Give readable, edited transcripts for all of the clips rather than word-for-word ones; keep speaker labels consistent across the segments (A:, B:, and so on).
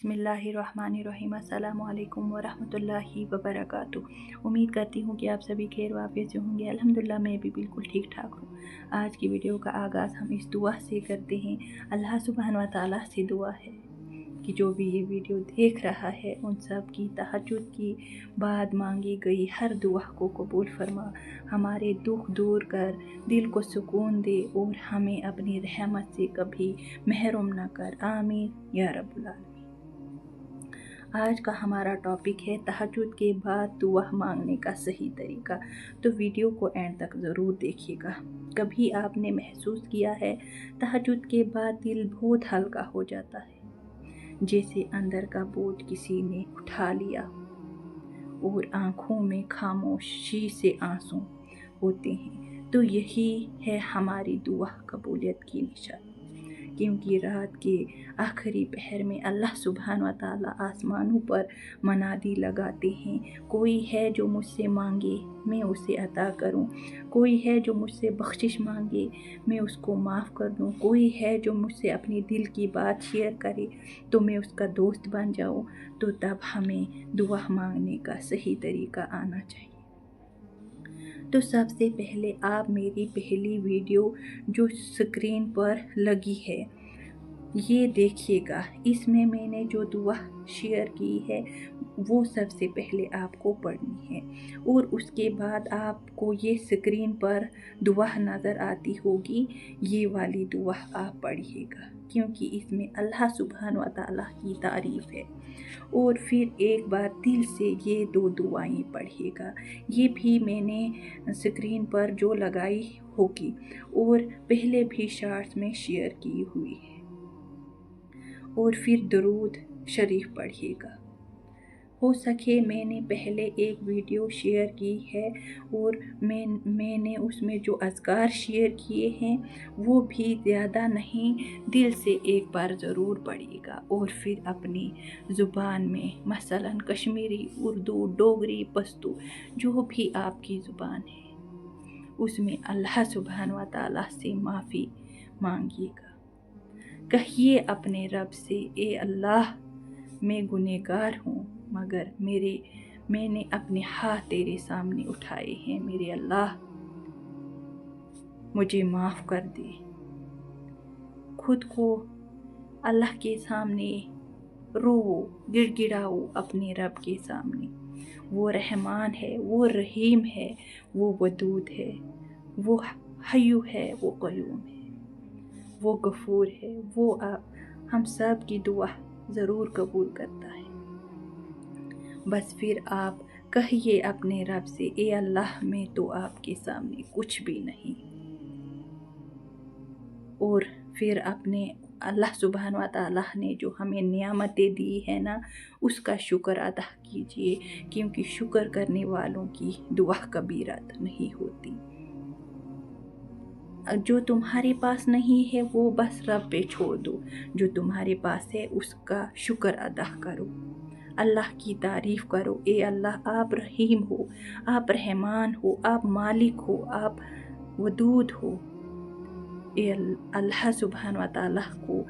A: बिस्मिल्लाहिर्रहमानिर्रहीम। अस्सलामु अलैकुम वरहमतुल्लाहि वबरकातुह। उम्मीद करती हूँ कि आप सभी खैर वाफियत से होंगे। अल्हम्दुलिल्लाह मैं भी बिल्कुल ठीक ठाक हूँ। आज की वीडियो का आगाज़ हम इस दुआ से करते हैं। अल्लाह सुब्हान व तआला से दुआ है कि जो भी ये वीडियो देख रहा है उन सब की तहज्जुद की बाद मांगी गई हर दुआ को कबूल फरमा, हमारे दुख दूर कर, दिल को सुकून दे और हमें अपनी रहमत से कभी महरूम न कर। आमीन या रब्बुल आलमीन। आज का हमारा टॉपिक है तहज्जुद के बाद दुआ मांगने का सही तरीका। तो वीडियो को एंड तक ज़रूर देखिएगा। कभी आपने महसूस किया है तहज्जुद के बाद दिल बहुत हल्का हो जाता है, जैसे अंदर का बोझ किसी ने उठा लिया और आँखों में खामोशी से आंसू होते हैं। तो यही है हमारी दुआ कबूलियत की निशानी, क्योंकि रात के आखिरी पहर में अल्लाह सुब्हान व तआला आसमानों पर मनादी लगाते हैं। कोई है जो मुझसे मांगे मैं उसे अता करूं, कोई है जो मुझसे बख्शिश मांगे मैं उसको माफ़ कर दूं, कोई है जो मुझसे अपनी दिल की बात शेयर करे तो मैं उसका दोस्त बन जाऊं। तो तब हमें दुआ मांगने का सही तरीका आना चाहिए। तो सबसे पहले आप मेरी पहली वीडियो जो स्क्रीन पर लगी है ये देखिएगा। इसमें मैंने जो दुआ शेयर की है वो सबसे पहले आपको पढ़नी है और उसके बाद आपको ये स्क्रीन पर दुआ नज़र आती होगी, ये वाली दुआ आप पढ़िएगा, क्योंकि इसमें अल्लाह सुब्हान व तआला की तारीफ़ है। और फिर एक बार दिल से ये दो दुआएं पढ़िएगा। ये भी मैंने स्क्रीन पर जो लगाई होगी और पहले भी शॉर्ट्स में शेयर की हुई है। और फिर दरूद शरीफ पढ़िएगा। हो सके मैंने पहले एक वीडियो शेयर की है और मैंने उसमें जो अज़कार शेयर किए हैं वो भी ज़्यादा नहीं, दिल से एक बार ज़रूर पढ़िएगा। और फिर अपनी ज़ुबान में मसलन कश्मीरी, उर्दू, डोगरी, पश्तो जो भी आपकी ज़ुबान है उसमें अल्लाह सुब्हान व तआला से माफ़ी मांगिएगा। कहिए अपने रब से, ए अल्लाह मैं गुनहगार हूँ, मगर मैंने अपने हाथ तेरे सामने उठाए हैं। मेरे अल्लाह मुझे माफ़ कर दे। खुद को अल्लाह के सामने रोओ, गिड़गिड़ाओ अपने रब के सामने। वो रहमान है, वो रहीम है, वो वदूद है, वो हय्यू है, वो क़य्यूम है, वो गफूर है। वो आप हम सब की दुआ ज़रूर कबूल करता है। बस फिर आप कहिए अपने रब से, ए अल्लाह मैं तो आपके सामने कुछ भी नहीं। और फिर अपने अल्लाह सुब्हान व तआला ने जो हमें नियामतें दी है ना, उसका शुक्र अदा कीजिए, क्योंकि शुक्र करने वालों की दुआ कभी रद्द नहीं होती। जो तुम्हारे पास नहीं है वो बस रब पे छोड़ दो, जो तुम्हारे पास है उसका शुक्र अदा करो, अल्लाह की तारीफ़ करो। ए अल्लाह आप रहीम हो, आप रहमान हो, आप मालिक हो, आप वदूद हो। ए अल्लाह सुब्हान व तआला को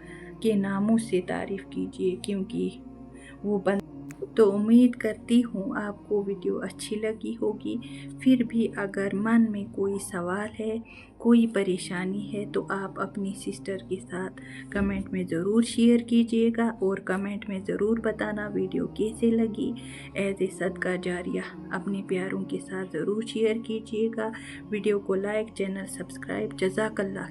A: के नामों से तारीफ़ कीजिए, क्योंकि वो तो उम्मीद करती हूँ आपको वीडियो अच्छी लगी होगी। फिर भी अगर मन में कोई सवाल है, कोई परेशानी है तो आप अपनी सिस्टर के साथ कमेंट में ज़रूर शेयर कीजिएगा और कमेंट में ज़रूर बताना वीडियो कैसे लगी। एज ए सदका जारिया अपने प्यारों के साथ ज़रूर शेयर कीजिएगा। वीडियो को लाइक, चैनल सब्सक्राइब। जज़ाकल्लाह।